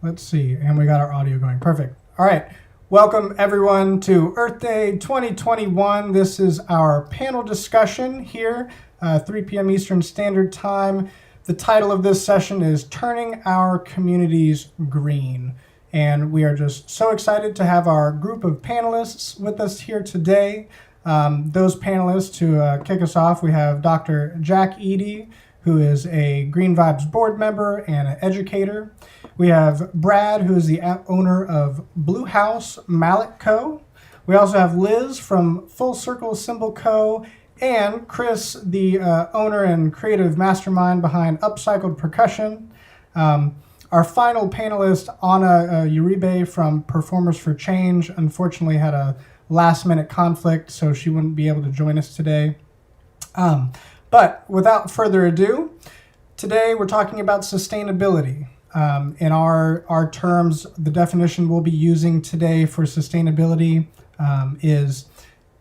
Let's see. And we got our audio going. Perfect. All right. Welcome, everyone, to Earth Day 2021. This is our panel discussion here, 3 p.m. Eastern Standard Time. The title of this session is Turning Our Communities Green. And we are just so excited to have our group of panelists with us here today. Those panelists, to kick us off, we have Dr. Jack Eady, who is a Green Vibes board member and an educator. We have Brad, who is the owner of Blue House Mallet Co. We also have Liz from Full Circle Symbol Co. and Chris, the owner and creative mastermind behind Upcycle Percussion. Our final panelist, Anna Uribe from Performers for Change, unfortunately had a last-minute conflict, so she wouldn't be able to join us today. But without further ado, today we're talking about sustainability. In our terms, the definition we'll be using today for sustainability is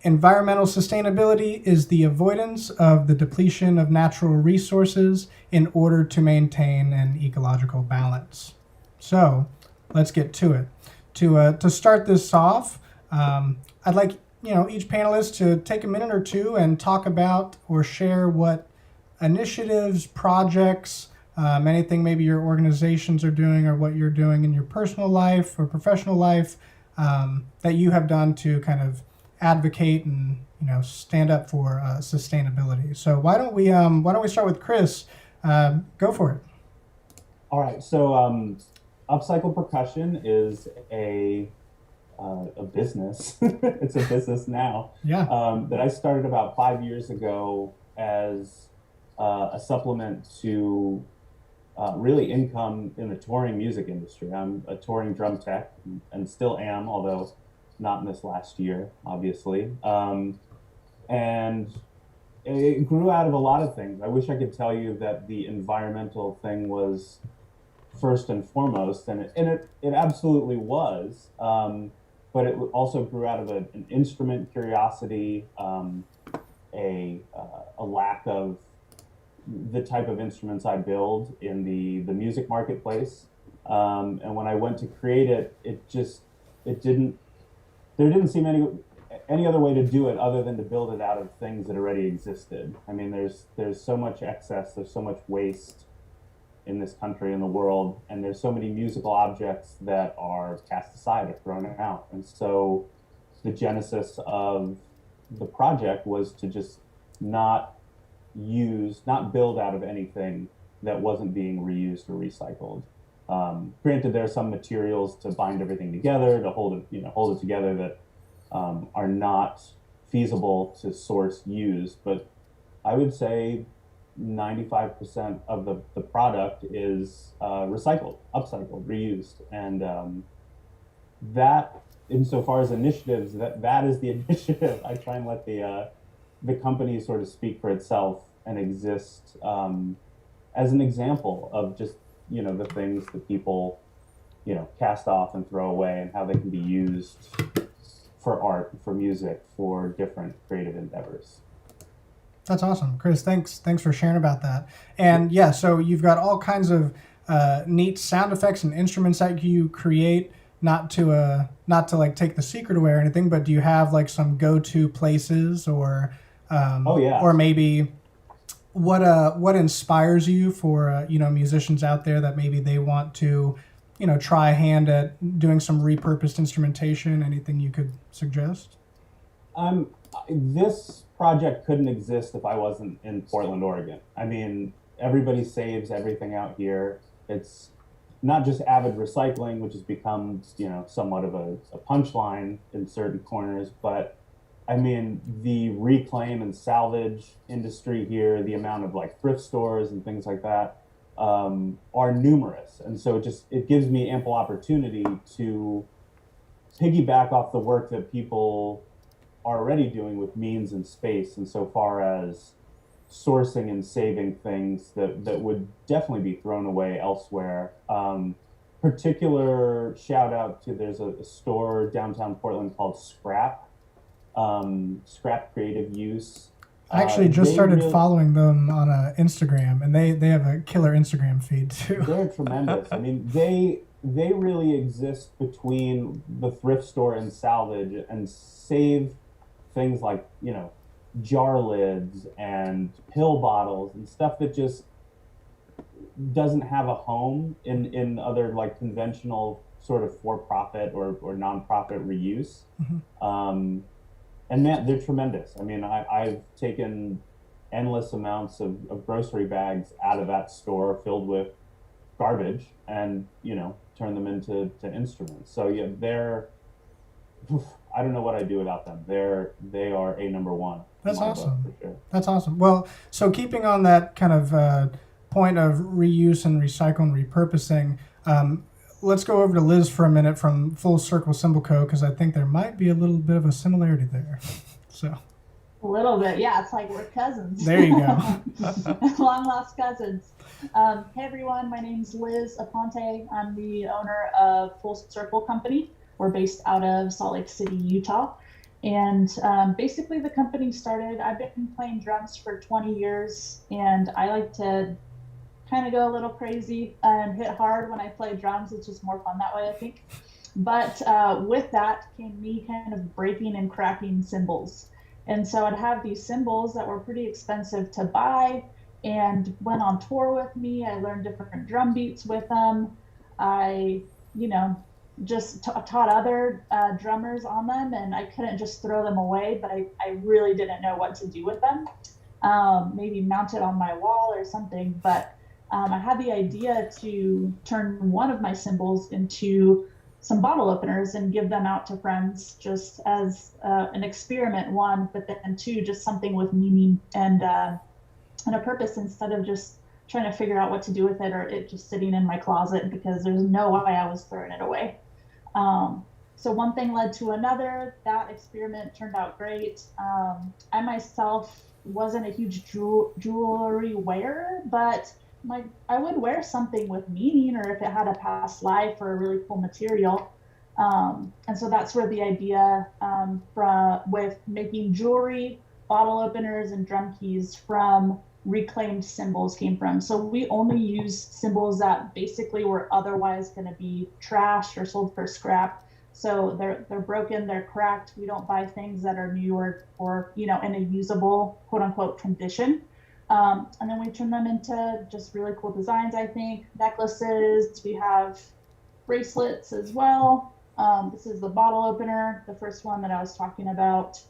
environmental sustainability is the avoidance of the depletion of natural resources in order to maintain an ecological balance. So let's get to it. To start this off, I'd like each panelist to take a minute or two and talk about or share what initiatives, projects, anything maybe your organizations are doing or what you're doing in your personal life or professional life that you have done to kind of advocate and stand up for sustainability. So why don't we start with Chris? Go for it. All right. So Upcycle Percussion is a business. It's a business now. Yeah. That I started about 5 years ago as a supplement to really income in the touring music industry. I'm a touring drum tech and still am, although not in this last year, obviously. And it grew out of a lot of things. I wish I could tell you that the environmental thing was first and foremost, and it absolutely was. But it also grew out of an instrument curiosity, a lack of the type of instruments I build in the music marketplace. And when I went to create it, there didn't seem any other way to do it other than to build it out of things that already existed. I mean, there's so much excess, there's so much waste in this country and the world, and there's so many musical objects that are cast aside or thrown out. And so the genesis of the project was to just not build out of anything that wasn't being reused or recycled. Granted, there are some materials to bind everything together, to hold it together, that are not feasible to source use. But I would say 95% of the product is recycled, upcycled, reused. And that, insofar as initiatives, that is the initiative. I try and let the company sort of speak for itself and exist as an example of just the things that people cast off and throw away, and how they can be used for art, for music, for different creative endeavors. That's awesome, Chris. Thanks for sharing about that. And yeah, so you've got all kinds of neat sound effects and instruments that you create. Not to like take the secret away or anything, but do you have like some go-to places or Oh yeah. or maybe what inspires you for musicians out there that maybe they want to try a hand at doing some repurposed instrumentation? Anything you could suggest? This project couldn't exist if I wasn't in Portland, Oregon. I mean, everybody saves everything out here. It's not just avid recycling, which has become, somewhat of a punchline in certain corners, but I mean, the reclaim and salvage industry here, the amount of like thrift stores and things like that, are numerous. And so it gives me ample opportunity to piggyback off the work that people are already doing with means and space, and so far as sourcing and saving things that would definitely be thrown away elsewhere. Particular shout out to, there's a store downtown Portland called Scrap Creative Use. I actually just started following them on Instagram, and they have a killer Instagram feed too. They're tremendous. I mean, they really exist between the thrift store and salvage and save things like, jar lids and pill bottles and stuff that just doesn't have a home in other like conventional sort of for-profit or nonprofit reuse. And man, they're tremendous. I mean, I've taken endless amounts of grocery bags out of that store filled with garbage and, turn them into instruments. So yeah, I don't know what I'd do without them. They are a number one. That's awesome. For sure. That's awesome. Well, so keeping on that kind of point of reuse and recycle and repurposing, let's go over to Liz for a minute from Full Circle Cymbal Co. because I think there might be a little bit of a similarity there. So. A little bit, yeah. It's like we're cousins. There you go. Long lost cousins. Hey everyone, my name's Liz Aponte. I'm the owner of Full Circle Company. We're based out of Salt Lake City, Utah. And basically the company started, I've been playing drums for 20 years and I like to kind of go a little crazy and hit hard when I play drums. It's just more fun that way, I think. But with that came me kind of breaking and cracking cymbals. And so I'd have these cymbals that were pretty expensive to buy and went on tour with me. I learned different drum beats with them. I, just taught other drummers on them, and I couldn't just throw them away, but I really didn't know what to do with them. Maybe mount it on my wall or something, but I had the idea to turn one of my cymbals into some bottle openers and give them out to friends just as an experiment, one, but then two, just something with meaning and a purpose instead of just trying to figure out what to do with it or it just sitting in my closet because there's no way I was throwing it away. So one thing led to another. That experiment turned out great. I myself wasn't a huge jewelry wearer, but I would wear something with meaning or if it had a past life or a really cool material. And so that's where the idea with making jewelry, bottle openers, and drum keys from reclaimed cymbals came from. So we only use cymbals that basically were otherwise going to be trashed or sold for scrap. So they're broken, they're cracked. We don't buy things that are new or in a usable quote unquote condition. And then we turn them into just really cool designs, I think. Necklaces, we have bracelets as well. This is the bottle opener, the first one that I was talking about.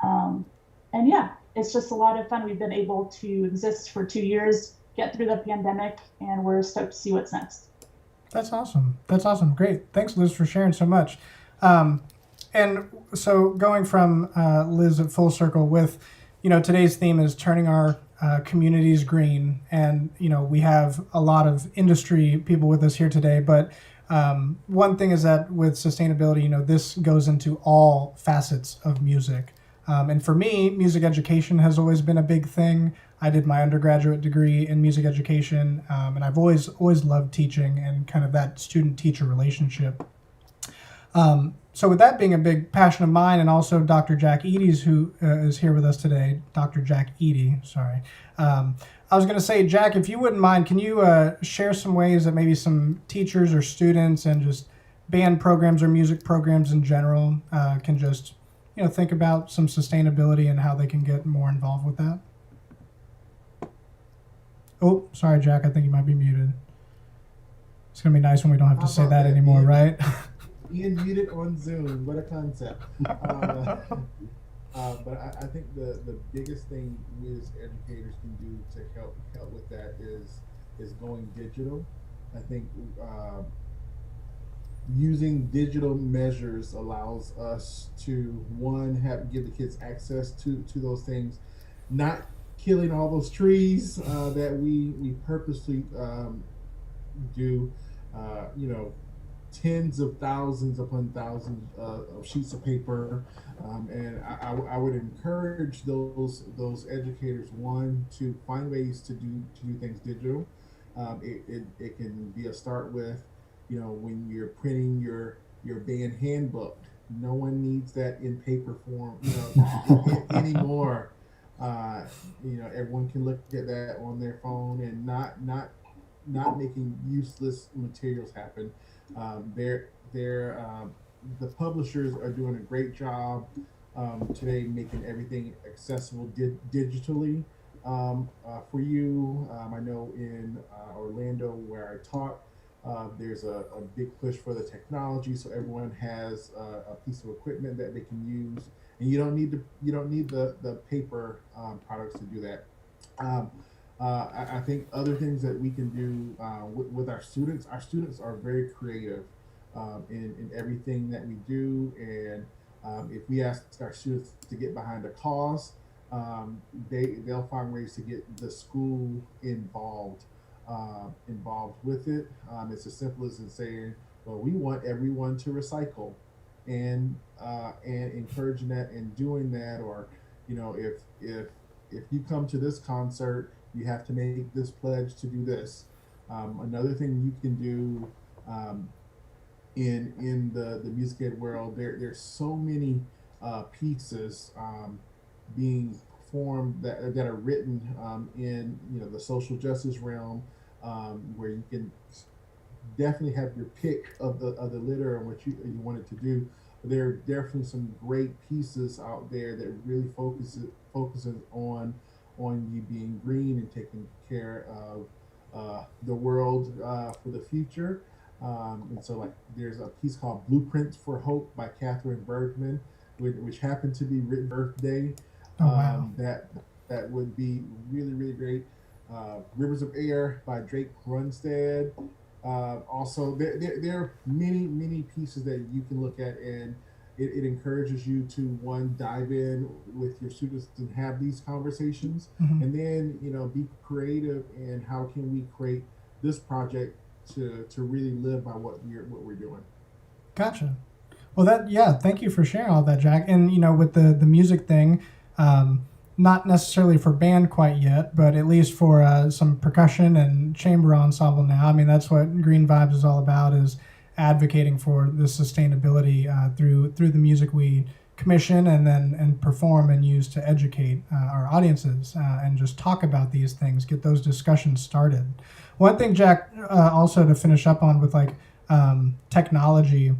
And yeah, it's just a lot of fun. We've been able to exist for 2 years, get through the pandemic, and we're stoked to see what's next. That's awesome. That's awesome. Great. Thanks, Liz, for sharing so much. And so going from Liz at Full Circle with, today's theme is turning our communities green. And, we have a lot of industry people with us here today. But one thing is that with sustainability, this goes into all facets of music. And for me, music education has always been a big thing. I did my undergraduate degree in music education, and I've always loved teaching and kind of that student-teacher relationship. So with that being a big passion of mine, and also Dr. Jack Eady's, who is here with us today, Dr. Jack Eady, sorry. I was going to say, Jack, if you wouldn't mind, can you share some ways that maybe some teachers or students and just band programs or music programs in general can just think about some sustainability and how they can get more involved with that? Oh, sorry, Jack. I think you might be muted. It's going to be nice when we don't have to say that anymore, right? Being muted on Zoom. What a concept. But I think the biggest thing we as educators can do to help with that is going digital. I think using digital measures allows us to, one, give the kids access to those things, not killing all those trees that we purposely do, tens of thousands upon thousands of sheets of paper, and I would encourage those educators, one, to find ways to do things digital. It can be a start with, when you're printing your band handbook, no one needs that in paper form, anymore. Everyone can look at that on their phone and not making useless materials happen. The publishers are doing a great job today making everything accessible digitally for you. I know in Orlando, where I taught, there's a big push for the technology, so everyone has a piece of equipment that they can use, and you don't need the paper products to do that. Um, I think other things that we can do with our students are very creative in everything that we do. And if we ask our students to get behind a cause, they'll find ways to get the school involved with it. It's as simple as in saying, well, we want everyone to recycle, and encouraging that and doing that. Or if you come to this concert, you have to make this pledge to do this. Another thing you can do in the music ed world, there's so many pieces being performed that are written in the social justice realm, where you can definitely have your pick of the litter and what you wanted to do. But there are definitely some great pieces out there that really focuses on you being green and taking care of the world for the future. And so, like, there's a piece called "Blueprints for Hope" by Catherine Bergman, which happened to be written birthday. Oh, wow. That would be really, really great. "Rivers of Air" by Drake Runstead. Also, there are many pieces that you can look at, and it encourages you to, one, dive in with your students and have these conversations, Mhm. and then be creative in how can we create this project to really live by what we're doing. Gotcha. Well, thank you for sharing all that, Jack. And with the music thing, um, not necessarily for band quite yet, but at least for some percussion and chamber ensemble now. I mean, that's what Green Vibes is all about, is advocating for the sustainability through the music we commission and perform and use to educate our audiences and just talk about these things, get those discussions started. One thing, Jack, also to finish up on with technology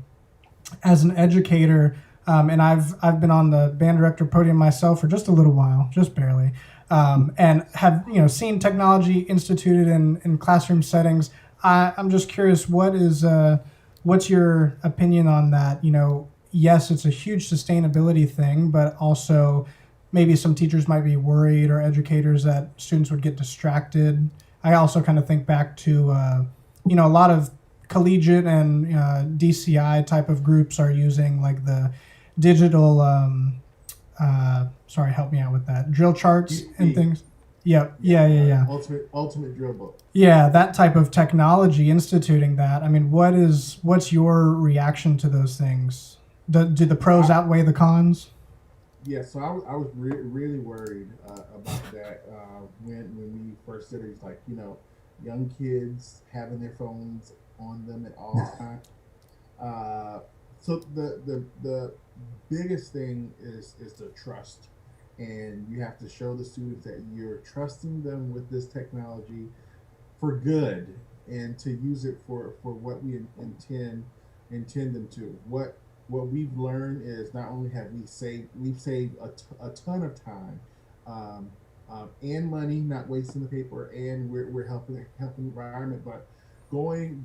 as an educator, and I've been on the band director podium myself for just a little while, just barely, and have seen technology instituted in classroom settings. I'm just curious, what's your opinion on that? Yes, it's a huge sustainability thing, but also maybe some teachers might be worried, or educators, that students would get distracted. I also kind of think back to a lot of collegiate and DCI type of groups are using like the digital sorry, help me out with that, drill charts and things. Yep. Yeah. Ultimate drill book. Yeah, that type of technology, instituting that. I mean, what's your reaction to those things? Do the pros outweigh the cons? Yeah, so I was really worried about that when we first did it. It's like, young kids having their phones on them at all times. So the biggest thing is the trust, and you have to show the students that you're trusting them with this technology for good, and to use it for what we intend them to. What we've learned is, not only have we've saved a ton of time and money, not wasting the paper, and we're helping the environment. But going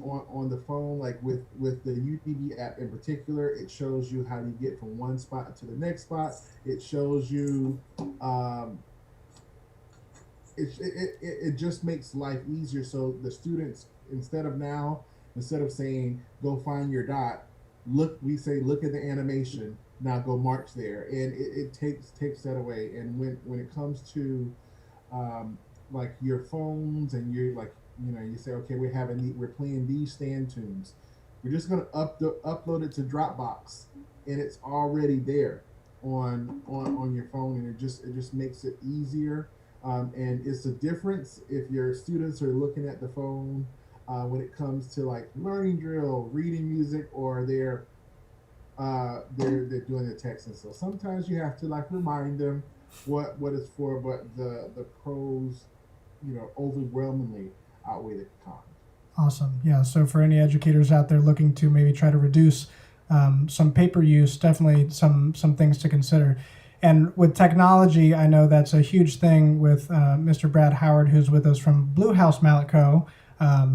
on the phone, like with the UTV app in particular, it shows you how to get from one spot to the next spot. It shows you it just makes life easier. So the students, instead of saying go find your dot, we say look at the animation, now go march there, and it takes that away. And when it comes to like your phones, and you're like, you say, okay, we're playing these stand tunes, we're just going to upload it to Dropbox, and it's already there on your phone, and it just makes it easier. And it's a difference if your students are looking at the phone when it comes to like learning drill, reading music, or they're doing the texting. So sometimes you have to like remind them what it's for, but the pros, overwhelmingly outweigh the cons. Awesome. Yeah. So for any educators out there looking to maybe try to reduce some paper use, definitely some things to consider. And with technology, I know that's a huge thing with Mr. Brad Howard, who's with us from Blue House Mallet Co.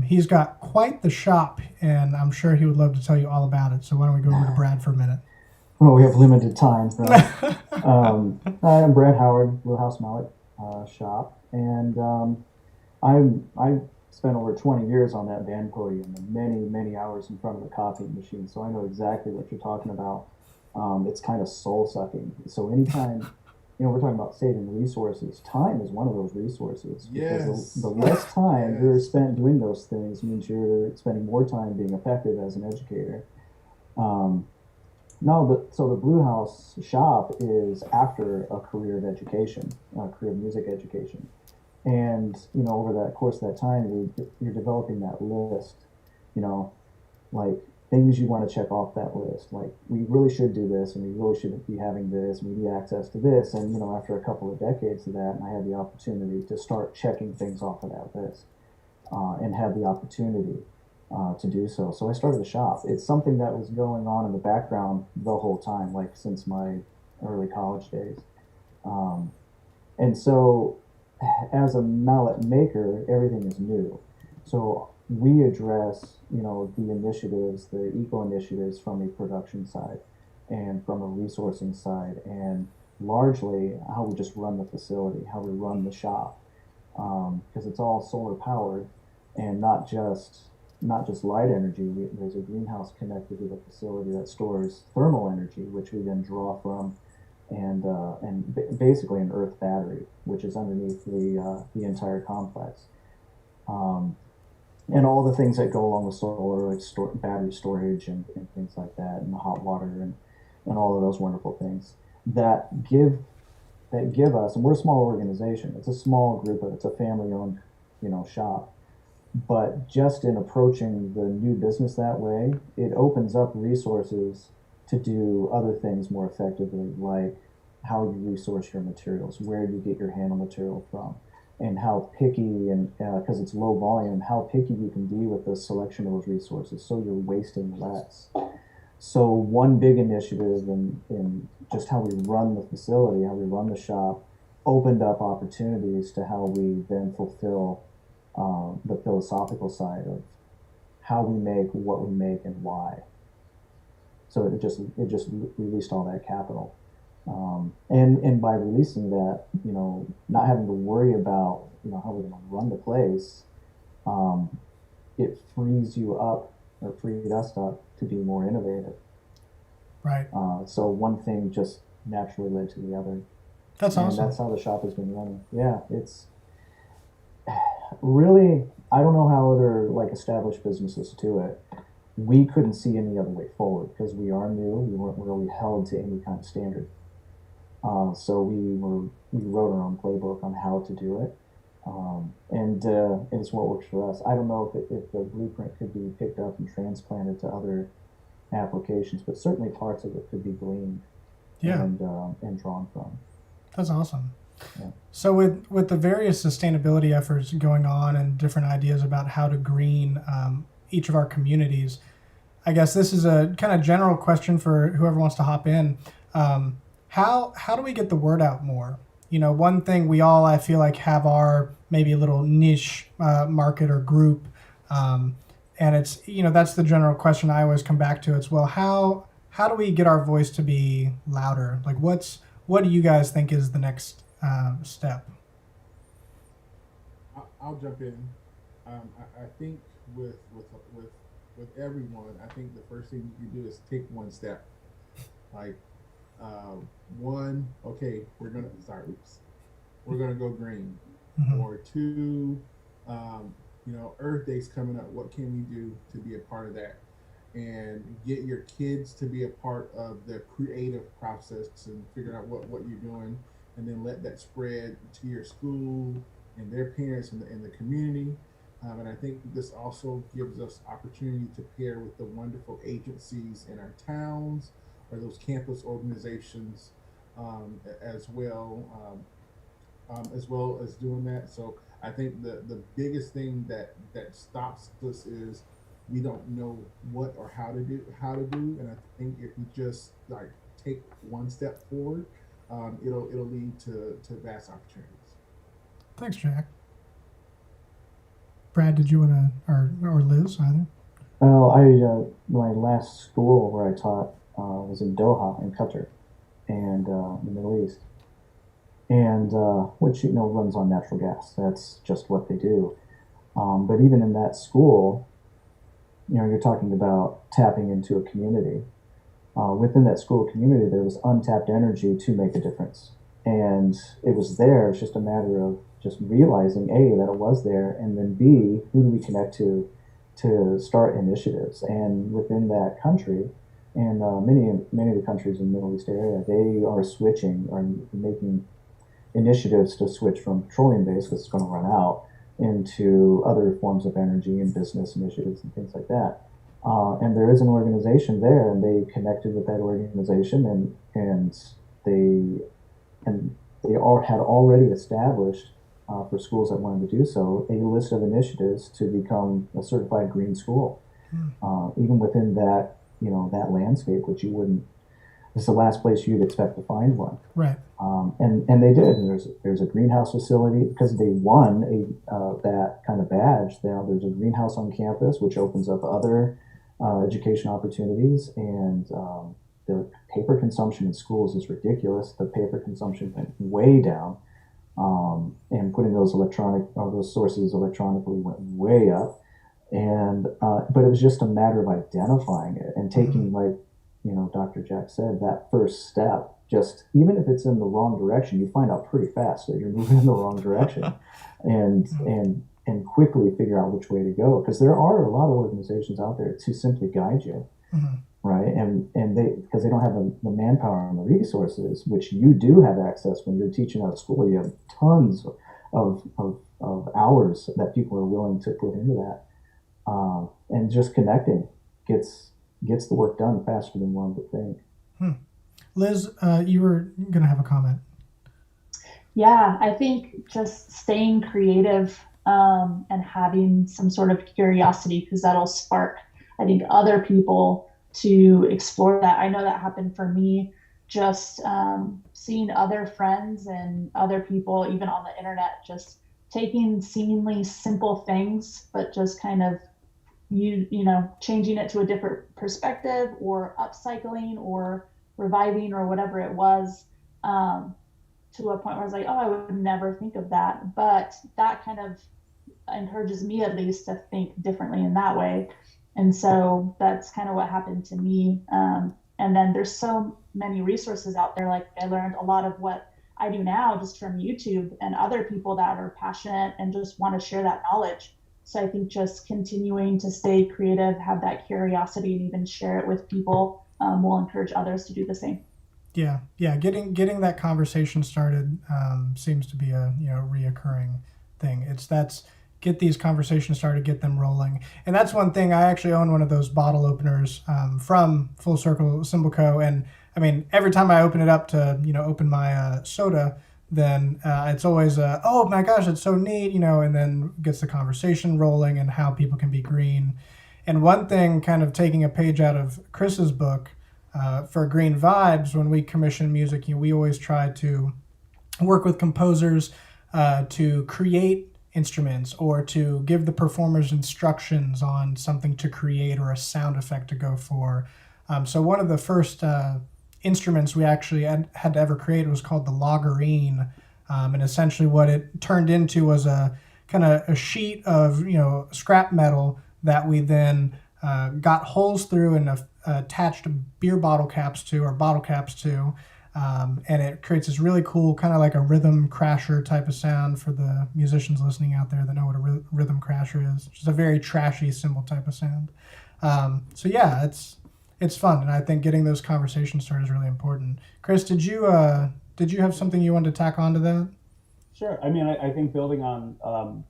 He's got quite the shop, and I'm sure he would love to tell you all about it. So why don't we go over to Brad for a minute? Well, we have limited time. I'm Brad Howard, Blue House Mallet shop, and I spent over 20 years on that band podium and many hours in front of the copying machine, so I know exactly what you're talking about. It's kind of soul sucking. So anytime, we're talking about saving resources, time is one of those resources. Yes. Because the less time Yes. you're spent doing those things means you're spending more time being effective as an educator. So the Blue House shop is after a career of education, a career of music education. And, over that course of that time, you're developing that list, like things you want to check off that list. Like, we really should do this, and we really should be having this, and we need access to this. And, after a couple of decades of that, I had the opportunity to start checking things off of that list and had the opportunity to do so. So I started a shop. It's something that was going on in the background the whole time, like since my early college days. And so as a mallet maker, everything is new. So we address, the initiatives, the eco initiatives from a production side and from a resourcing side, and largely how we just run the facility, how we run the shop, because it's all solar powered and not just light energy. There's a greenhouse connected to the facility that stores thermal energy, which we then draw from, and basically an earth battery, which is underneath the entire complex, and all the things that go along with solar, like battery storage and things like that, and the hot water and all of those wonderful things that give us. And we're a small organization. It's a small group, it's a family-owned, shop. But just in approaching the new business that way, it opens up resources to do other things more effectively, like how you resource your materials, where you get your handle material from, and how picky, and because it's low volume, how picky you can be with the selection of those resources so you're wasting less. So one big initiative in just how we run the facility, how we run the shop, opened up opportunities to how we then fulfill the philosophical side of how we make, what we make, and why. So it just released all that capital, and by releasing that, not having to worry about how we're going to run the place, it frees you up, or freed us up, to be more innovative. Right. So one thing just naturally led to the other. That's and awesome. That's how the shop has been running. Yeah, it's really, I don't know how other established businesses do it. We couldn't see any other way forward because we are new. We weren't really held to any kind of standard. So we wrote our own playbook on how to do it, and it's what works for us. I don't know if the blueprint could be picked up and transplanted to other applications, but certainly parts of it could be gleaned, and drawn from. That's awesome. Yeah. So with the various sustainability efforts going on and different ideas about how to green each of our communities, I guess this is a kind of general question for whoever wants to hop in. How do we get the word out more? One thing we all, I feel like, have our maybe a little niche market or group, and it's that's the general question I always come back to. It's, well, how do we get our voice to be louder? Like, what do you guys think is the next step? I'll jump in. I think with everyone, I think the first thing you do is take one step. Like, one, okay, we're gonna go green. Mm-hmm. Or two, Earth Day's coming up. What can we do to be a part of that? And get your kids to be a part of the creative process and figure out what you're doing, and then let that spread to your school and their parents and the community. And I think this also gives us opportunity to pair with the wonderful agencies in our towns or those campus organizations as well. as well as doing that. So I think the biggest thing that stops us is we don't know what or how to do. And I think if we just like take one step forward, it'll lead to vast opportunities. Thanks, Jack. Brad, did you want to, or Liz either? Well, my last school where I taught was in Doha in Qatar, and in the Middle East, and which runs on natural gas. That's just what they do. But even in that school, you're talking about tapping into a community. Within that school community, there was untapped energy to make a difference, and it was there. It's just a matter of just realizing A, that it was there, and then B, who do we connect to start initiatives. And within that country, and many of the countries in the Middle East area, they are switching or making initiatives to switch from petroleum based, because it's going to run out, into other forms of energy and business initiatives and things like that. And there is an organization there, and they connected with that organization, and they and they all had already established, for schools that wanted to do so, a list of initiatives to become a certified green school. Even within that, that landscape, which you wouldn't, it's the last place you'd expect to find one. Right. And they did. And there's a greenhouse facility because they won that kind of badge. Now there's a greenhouse on campus, which opens up other education opportunities. And the paper consumption in schools is ridiculous. The paper consumption went way down. And putting those sources electronically went way up. And but it was just a matter of identifying it and taking, like Dr. Jack said, that first step. Just even if it's in the wrong direction, you find out pretty fast that you're moving in the wrong direction, and quickly figure out which way to go. Because there are a lot of organizations out there to simply guide you, right? And because they don't have the manpower and the resources, which you do have access when you're teaching out of school. You have tons of hours that people are willing to put into that, and just connecting gets the work done faster than one would think. Liz, you were going to have a comment. Yeah, I think just staying creative, and having some sort of curiosity, because that'll spark, I think, other people to explore that. I know that happened for me, just seeing other friends and other people, even on the internet, just taking seemingly simple things, but just kind of changing it to a different perspective, or upcycling, or reviving, or whatever it was, to a point where I was like, oh, I would never think of that. But that kind of encourages me, at least, to think differently in that way. And so that's kind of what happened to me. And then there's so many resources out there. Like, I learned a lot of what I do now just from YouTube and other people that are passionate and just want to share that knowledge. So I think just continuing to stay creative, have that curiosity, and even share it with people, will encourage others to do the same. Yeah. Getting that conversation started seems to be a reoccurring thing. Get these conversations started, get them rolling, and that's one thing. I actually own one of those bottle openers from Full Circle Symbol Co. And I mean, every time I open it up to open my soda, then it's always oh my gosh, it's so neat, and then gets the conversation rolling and how people can be green. And one thing, kind of taking a page out of Chris's book, for Green Vibes, when we commission music, we always try to work with composers to create instruments, or to give the performers instructions on something to create, or a sound effect to go for. So one of the first instruments we actually had to ever create was called the loggerine. And essentially what it turned into was a kind of a sheet of scrap metal that we then got holes through and attached beer bottle caps to, or bottle caps to, and it creates this really cool kind of like a rhythm crasher type of sound for the musicians listening out there that know what a rhythm crasher is. Just a very trashy cymbal type of sound. So yeah, it's fun, and I think getting those conversations started is really important. Chris, did you have something you wanted to tack onto that? Sure. I mean, I think building on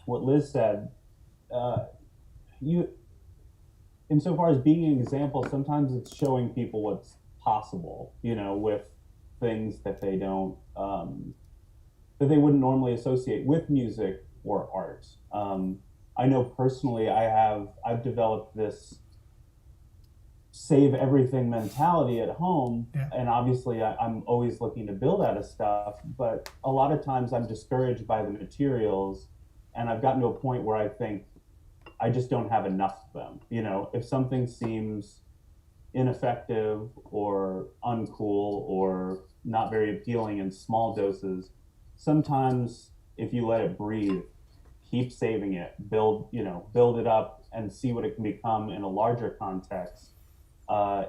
what Liz said, insofar as being an example, sometimes it's showing people what's possible, with things that they don't that they wouldn't normally associate with music or art. I know personally, I've developed this save everything mentality at home, Yeah. and obviously I'm always looking to build out of stuff, but a lot of times I'm discouraged by the materials, and I've gotten to a point where I think I just don't have enough of them. You know, if something seems ineffective or uncool or not very appealing in small doses, sometimes if you let it breathe, keep saving it, build it up and see what it can become in a larger context,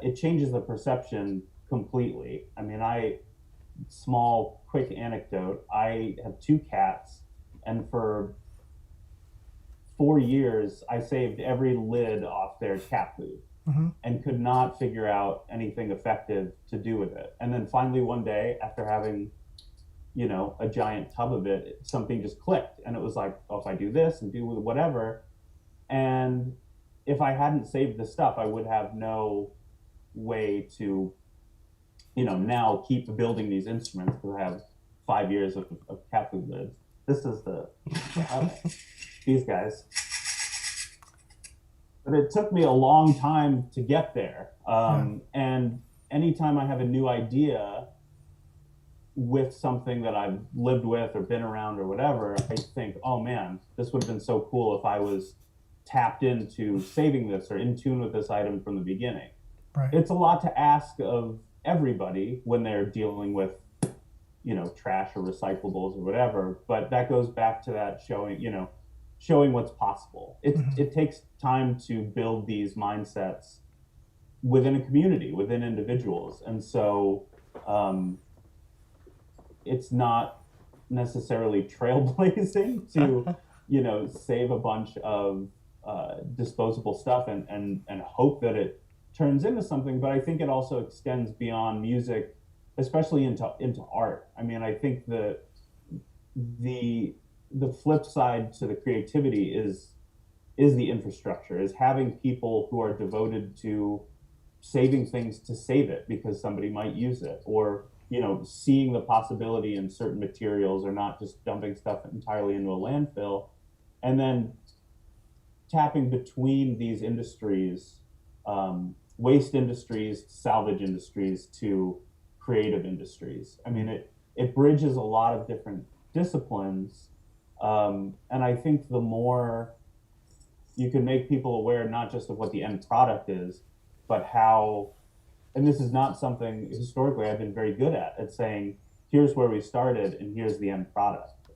it changes the perception completely. I mean, small, quick anecdote, I have two cats, and for 4 years, I saved every lid off their cat food Mm-hmm. and could not figure out anything effective to do with it. And then finally, one day, after having, a giant tub of it, something just clicked. And it was like, oh, if I do this and do whatever. And if I hadn't saved this stuff, I would have no way to, now keep building these instruments because I have 5 years of cat food lids. This is these guys. But it took me a long time to get there. And anytime I have a new idea with something that I've lived with or been around or whatever, I think, oh man, this would have been so cool if I was tapped into saving this or in tune with this item from the beginning. Right. It's a lot to ask of everybody when they're dealing with, trash or recyclables or whatever. But that goes back to that showing what's possible. It takes time to build these mindsets within a community, within individuals. And so it's not necessarily trailblazing to, save a bunch of disposable stuff and hope that it turns into something. But I think it also extends beyond music, especially into art. I mean, I think that the flip side to the creativity is the infrastructure, is having people who are devoted to saving things to save it because somebody might use it, or seeing the possibility in certain materials, or not just dumping stuff entirely into a landfill, and then tapping between these industries, waste industries, salvage industries, to creative industries. I mean, it bridges a lot of different disciplines. And I think the more you can make people aware, not just of what the end product is, but how, and this is not something historically I've been very good at saying, here's where we started and here's the end product.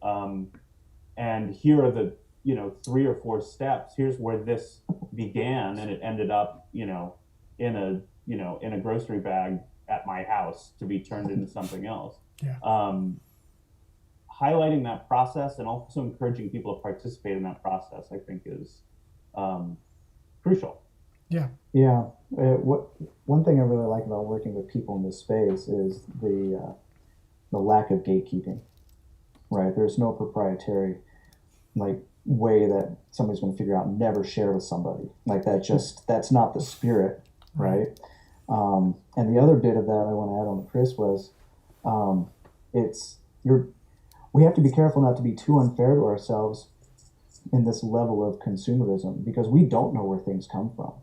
And here are the, 3 or 4 steps. Here's where this began and it ended up, in a grocery bag at my house to be turned into something else. Yeah. Highlighting that process and also encouraging people to participate in that process, I think, is crucial. Yeah. Yeah. One thing I really like about working with people in this space is the lack of gatekeeping. Right. There's no proprietary way that somebody's going to figure out never share with somebody. That's not the spirit. Right. And the other bit of that I want to add on to Chris was, we have to be careful not to be too unfair to ourselves in this level of consumerism, because we don't know where things come from,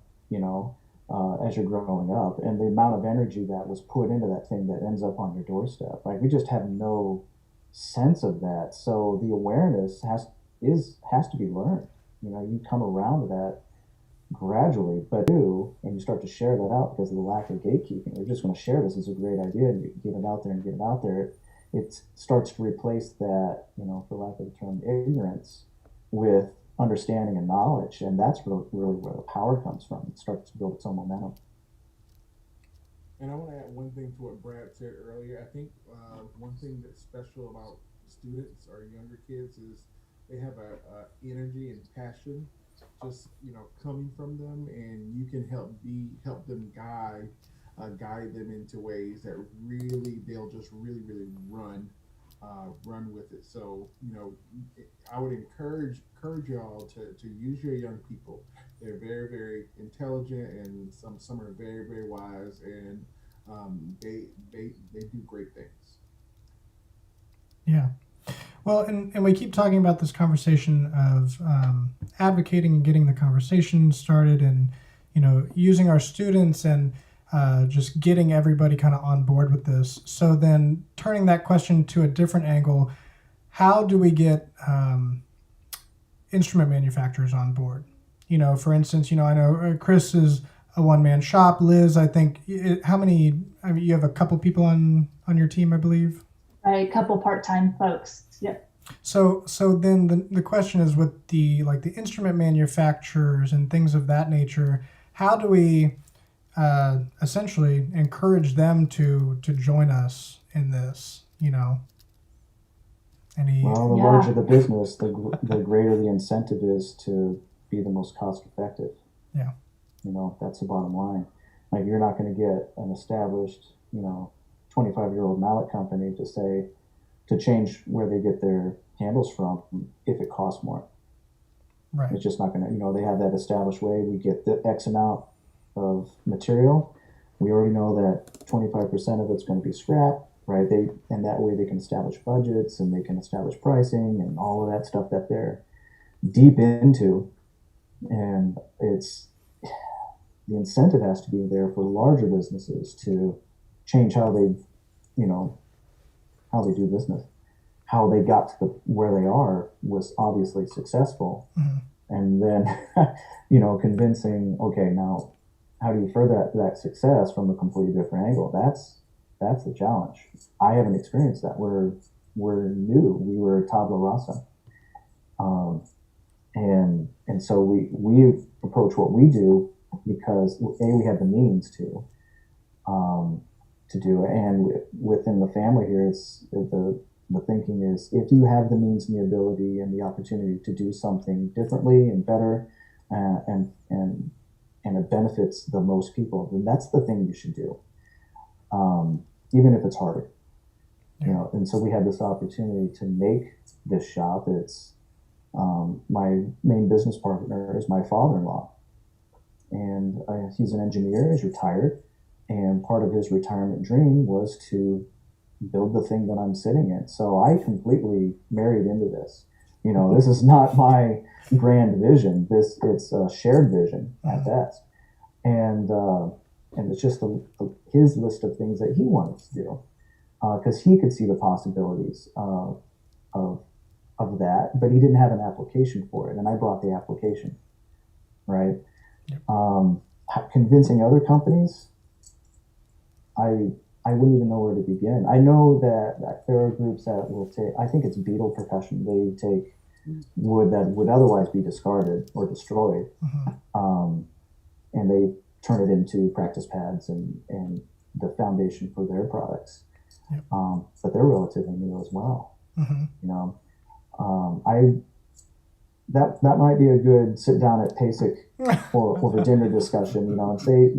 as you're growing up, and the amount of energy that was put into that thing that ends up on your doorstep. We just have no sense of that. So the awareness has to be learned. You come around to that gradually, but and you start to share that out because of the lack of gatekeeping. We're just going to share this as a great idea and get it out there. It starts to replace that, for lack of a term, ignorance with understanding and knowledge. And that's really where the power comes from. It starts to build its own momentum. And I want to add one thing to what Brad said earlier. I think one thing that's special about students or younger kids is they have a energy and passion just coming from them, and you can help them guide them into ways that really they'll just really run with it. So I would encourage y'all to use your young people. They're very, very intelligent, and some are very, very wise, and they do great things. Yeah. Well, and we keep talking about this conversation of advocating and getting the conversation started, and using our students and just getting everybody kind of on board with this. So then turning that question to a different angle, how do we get instrument manufacturers on board? For instance, I know Chris is a one-man shop. Liz, I think, how many? I mean, you have a couple people on your team, I believe. A couple part-time folks. Yep. So then the question is, with the instrument manufacturers and things of that nature, how do we essentially encourage them to join us in this? Well, the larger the business, the greater the incentive is to be the most cost effective. Yeah. That's the bottom line. Like, you're not going to get an established, 25-year-old mallet company to change where they get their handles from if it costs more. Right. It's just not going to, they have that established way. We get the X amount of material. We already know that 25% of it's going to be scrap, right? And that way they can establish budgets and they can establish pricing and all of that stuff that they're deep into. And the incentive has to be there for larger businesses to change how they do business. How they got to where they are was obviously successful. Mm-hmm. And then, convincing, okay, now how do you further that success from a completely different angle? That's the challenge. I haven't experienced that. We're new. We were tabula rasa. And so we approach what we do because we have the means to do it. And within the family here, it's the thinking is, if you have the means and the ability and the opportunity to do something differently and better, and it benefits the most people, then that's the thing you should do, even if it's harder. And so we had this opportunity to make this shop. It's my main business partner is my father-in-law, and he's an engineer. He's retired, and part of his retirement dream was to build the thing that I'm sitting in. So I completely married into this. This is not my grand vision. It's a shared vision at best, and it's just his list of things that he wanted to do, because he could see the possibilities of that, but he didn't have an application for it, and I brought the application, right? Yep. Convincing other companies, I wouldn't even know where to begin. I know that there are groups that will take, I think it's Beetle Percussion, they take wood that would otherwise be discarded or destroyed, and they turn it into practice pads and the foundation for their products. Yep. But they're relatively new as well. Mm-hmm. That might be a good sit down at PASIC or over dinner discussion, and say,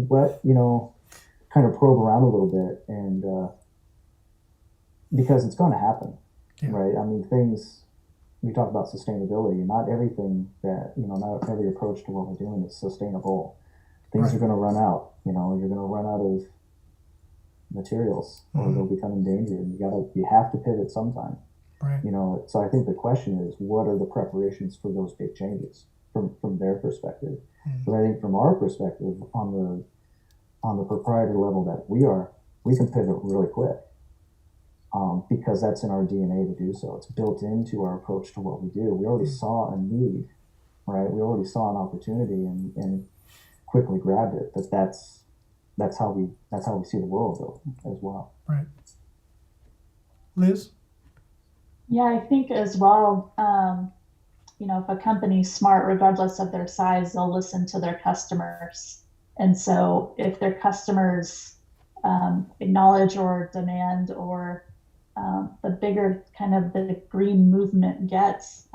kind of probe around a little bit, and because it's going to happen, right? I mean, we talk about sustainability, not everything not every approach to what we're doing is sustainable. Things are going to run out. You're going to run out of materials, or they'll become endangered, and you have to pivot sometime. Right. So I think the question is, what are the preparations for those big changes from their perspective? But I think from our perspective, on the proprietor level that we can pivot really quick, because that's in our DNA to do so. It's built into our approach to what we do. We already saw a need, right? We already saw an opportunity and quickly grabbed it. But that's how we see the world as well. Right. Liz? Yeah, I think as well, if a company's smart, regardless of their size, they'll listen to their customers. And so if their customers acknowledge or demand, or the bigger kind of the green movement gets,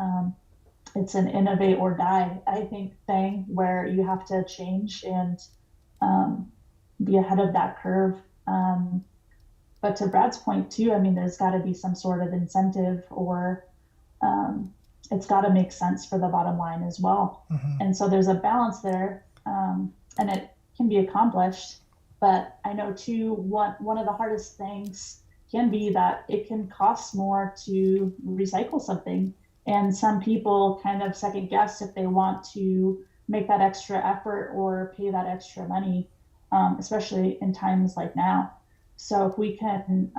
it's an innovate or die, I think, thing where you have to change and be ahead of that curve. But to Brad's point too, I mean, there's got to be some sort of incentive, or it's got to make sense for the bottom line as well. Mm-hmm. And so there's a balance there, and it can be accomplished. But I know too, one of the hardest things can be that it can cost more to recycle something. And some people kind of second guess if they want to make that extra effort or pay that extra money, especially in times like now. So if we can,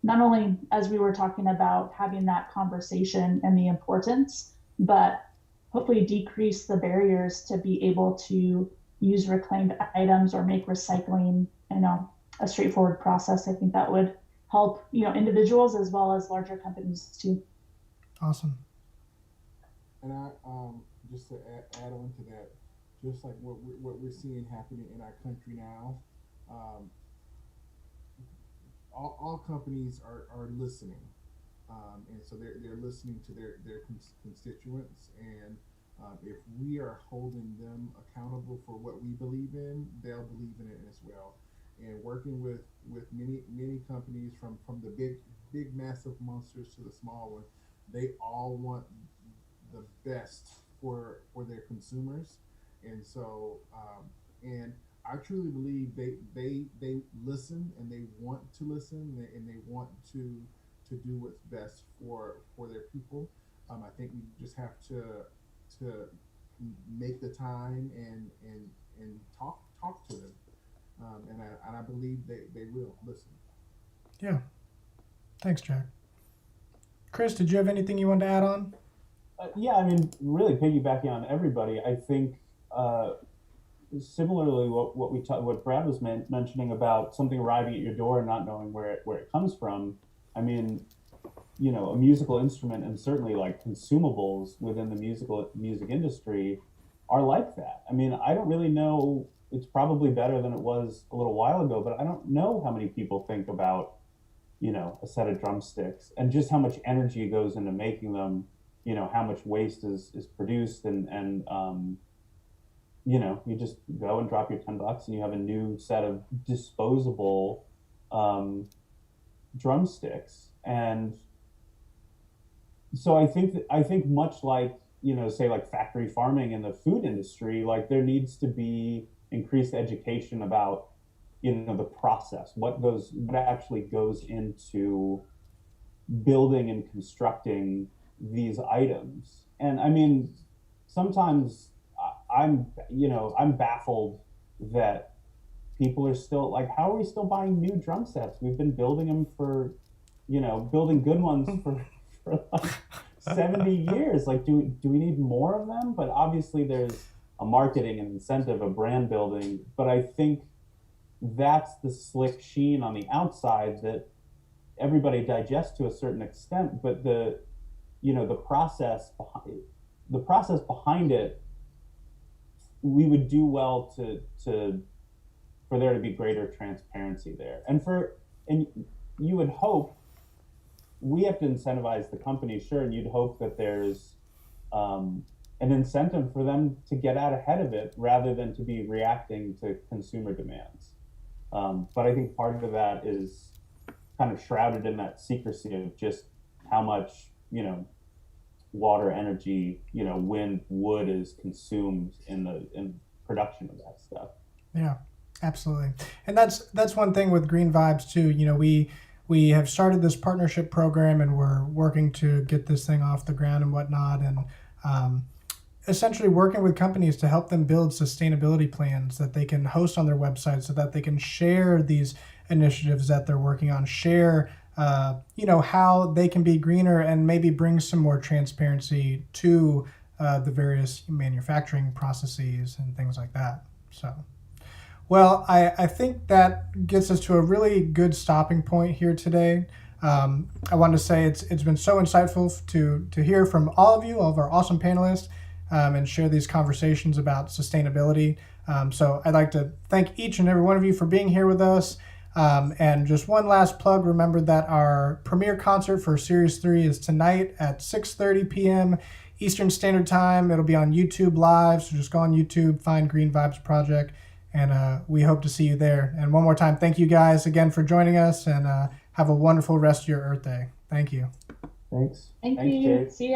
not only as we were talking about having that conversation and the importance, but hopefully decrease the barriers to be able to use reclaimed items or make recycling, a straightforward process. I think that would help, individuals as well as larger companies too. Awesome. And I just to add on to that, just like what we're seeing happening in our country now, all companies are listening, and so they're listening to their constituents, and if we are holding them accountable for what we believe in, they'll believe in it as well. And working with many companies from the big massive monsters to the small ones, they all want the best for their consumers, and so and I truly believe they listen, and they want to listen, and they want to do what's best for their people. I think we just have to make the time and talk to them, and I believe they will listen. Yeah. Thanks, Jack. Chris, did you have anything you wanted to add on? Yeah, I mean, really piggybacking on everybody, I think similarly what Brad was mentioning about something arriving at your door and not knowing where it comes from. I mean, a musical instrument, and certainly like consumables within the music industry are like that. I mean, I don't really know. It's probably better than it was a little while ago, but I don't know how many people think about, a set of drumsticks and just how much energy goes into making them, how much waste is produced, and you just go and drop your $10 and you have a new set of disposable drumsticks. And so I think much like, say like factory farming in the food industry, like there needs to be increased education about, the process, what actually goes into building and constructing these items. And I mean, sometimes I'm baffled that people are still like, how are we still buying new drum sets? We've been building them for, building good ones for like 70 years. Like, do we need more of them? But obviously there's a marketing and incentive, a brand building. But I think that's the slick sheen on the outside that everybody digests to a certain extent. But the process behind it, we would do well for there to be greater transparency there. And you would hope, we have to incentivize the company, sure, and you'd hope that there's an incentive for them to get out ahead of it rather than to be reacting to consumer demands. But I think part of that is kind of shrouded in that secrecy of just how much, water, energy, wind, wood is consumed in production of that stuff. Yeah, absolutely. And that's one thing with Green Vibes too. We have started this partnership program, and we're working to get this thing off the ground and whatnot, and essentially working with companies to help them build sustainability plans that they can host on their website so that they can share these initiatives that they're working on, share how they can be greener, and maybe bring some more transparency to the various manufacturing processes and things like that. So, well, I think that gets us to a really good stopping point here today. I wanted to say it's been so insightful to hear from all of our awesome panelists, and share these conversations about sustainability. So I'd like to thank each and every one of you for being here with us. And just one last plug, remember that our premiere concert for Series 3 is tonight at 6:30 p.m. Eastern Standard Time. It'll be on YouTube Live, so just go on YouTube, find Green Vibes Project, and we hope to see you there. And one more time, thank you guys again for joining us, and have a wonderful rest of your Earth Day. Thank you. Thanks. Thank Thanks, you. Jake. See ya.